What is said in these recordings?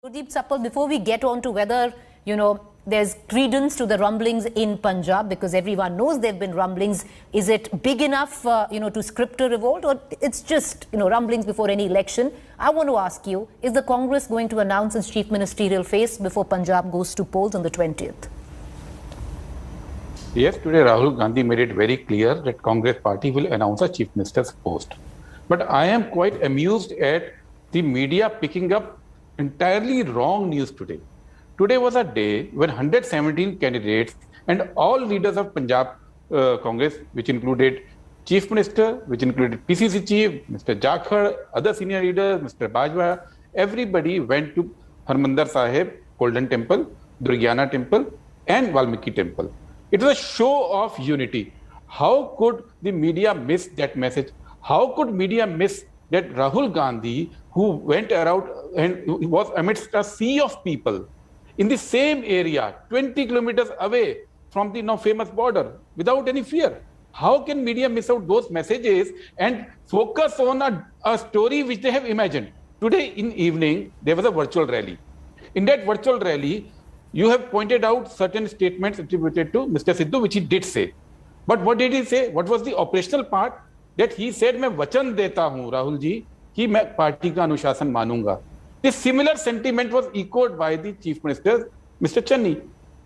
Gurdeep Sappal, before we get on to whether, there's credence to the rumblings in Punjab, because everyone knows there have been rumblings, is it big enough, to script a revolt, or it's just, rumblings before any election? I want to ask you, is the Congress going to announce its chief ministerial face before Punjab goes to polls on the 20th? Yes, today Rahul Gandhi made it very clear that Congress party will announce a chief minister's post. But I am quite amused at the media picking up entirely wrong news today. Today was a day when 117 candidates and all leaders of Punjab Congress, which included Chief Minister, which included PCC Chief, Mr. Jakhar, other senior leaders, Mr. Bajwa, everybody went to Harmandir Sahib, Golden Temple, Durgyana Temple and Valmiki Temple. It was a show of unity. How could the media miss that message? How could media miss that Rahul Gandhi, who went around and was amidst a sea of people in the same area, 20 kilometers away from the now famous border, without any fear? How can media miss out those messages and focus on a story which they have imagined? Today in evening, there was a virtual rally. In that virtual rally, you have pointed out certain statements attributed to Mr. Sidhu, which he did say. But what did he say? What was the operational part? That he said, मैं वचन देता हूं राहुल जी कि मैं party का अनुशासन मानूंगा. This similar sentiment was echoed by the Chief Minister, Mr. Channi.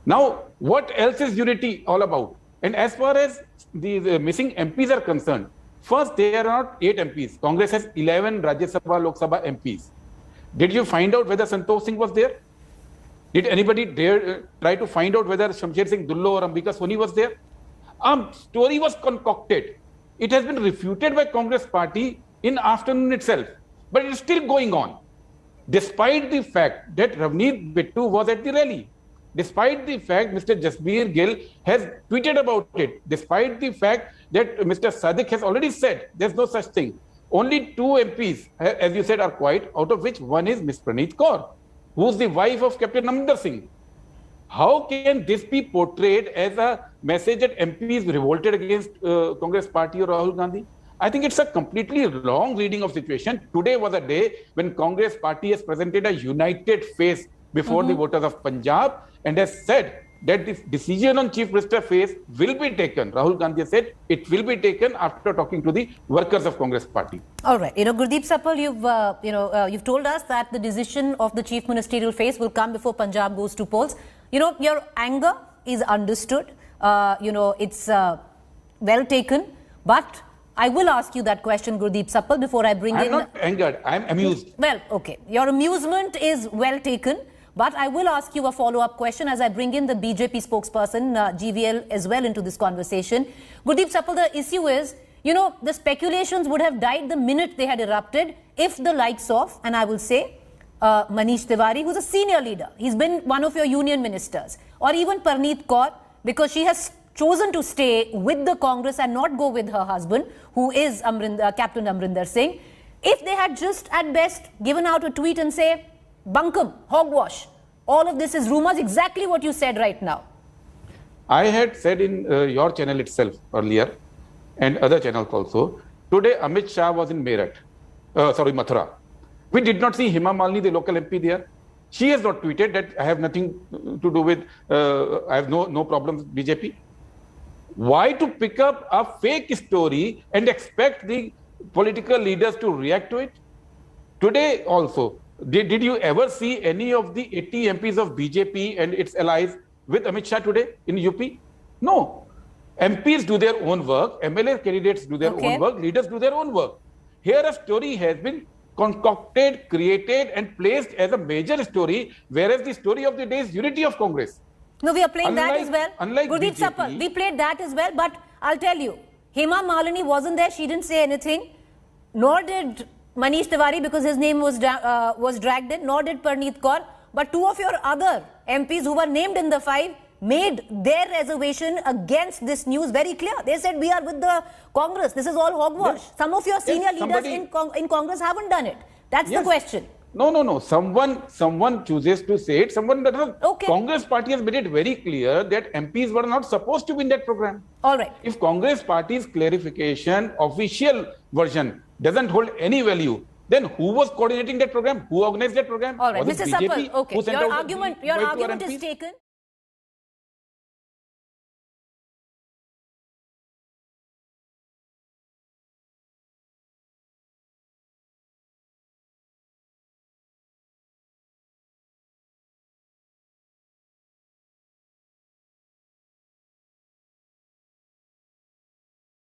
Now, what else is unity all about? And as far as the missing MPs are concerned, first, there are not 8 MPs. Congress has 11 Rajya Sabha, Lok Sabha MPs. Did you find out whether Santosh Singh was there? Did anybody dare try to find out whether Shamsher Singh Dullo or Ambika Soni was there? Story was concocted. It has been refuted by Congress party in afternoon itself, but it is still going on. Despite the fact that Ravneet Bittu was at the rally, despite the fact Mr. Jasbir Gill has tweeted about it, despite the fact that Mr. Sadiq has already said there's no such thing. Only 2 MPs, as you said, are quiet, out of which one is Ms. Praneeth Kaur, who's the wife of Captain Amrinder Singh. How can this be portrayed as a message that MPs revolted against Congress party or Rahul Gandhi? I think it's a completely wrong reading of situation. Today was a day when Congress party has presented a united face before the voters of Punjab and has said that this decision on Chief Minister face will be taken. Rahul Gandhi has said it will be taken after talking to the workers of Congress party. All right. Gurdeep Sappal, you've told us that the decision of the chief ministerial face will come before Punjab goes to polls. Your anger is understood. It's well taken. But I will ask you that question, Gurdeep Sappal, before I bring in... I'm not angered. I'm amused. Well, okay. Your amusement is well taken. But I will ask you a follow-up question as I bring in the BJP spokesperson, GVL, as well into this conversation. Gurdeep Sappal, the issue is, the speculations would have died the minute they had erupted if the likes of, and I will say, Manish Tiwari, who's a senior leader, he's been one of your union ministers, or even Praneeth Kaur, because she has chosen to stay with the Congress and not go with her husband, who is Captain Amrinder Singh. If they had just, at best, given out a tweet and say, bunkum, hogwash, all of this is rumors, exactly what you said right now. I had said in your channel itself earlier, and other channels also, today Amit Shah was in Mathura. We did not see Hema Malini, the local MP there. She has not tweeted that I have nothing to do with, I have no problems with BJP. Why to pick up a fake story and expect the political leaders to react to it? Today also, did you ever see any of the 80 MPs of BJP and its allies with Amit Shah today in UP? No. MPs do their own work, MLA candidates do their own work, leaders do their own work. Here a story has been concocted, created and placed as a major story, whereas the story of the day is unity of Congress. No, we are playing that as well. Unlike Gurdeep Sappal, we played that as well, but I'll tell you, Hema Malini wasn't there, she didn't say anything, nor did Manish Tiwari, because his name was dragged in, nor did Praneeth Kaur, but 2 of your other MPs who were named in the 5 made their reservation against this news very clear. They said, we are with the Congress. This is all hogwash. Yes. Some of your senior leaders in Congress haven't done it. That's the question. No. Someone chooses to say it. Someone doesn't. Congress party has made it very clear that MPs were not supposed to be in that program. All right. If Congress party's clarification, official version, doesn't hold any value, Then who was coordinating that program? Who organized that program? All right, Was Mr. it BJP Sappal, okay, who sent your out argument invite to our is MPs? taken.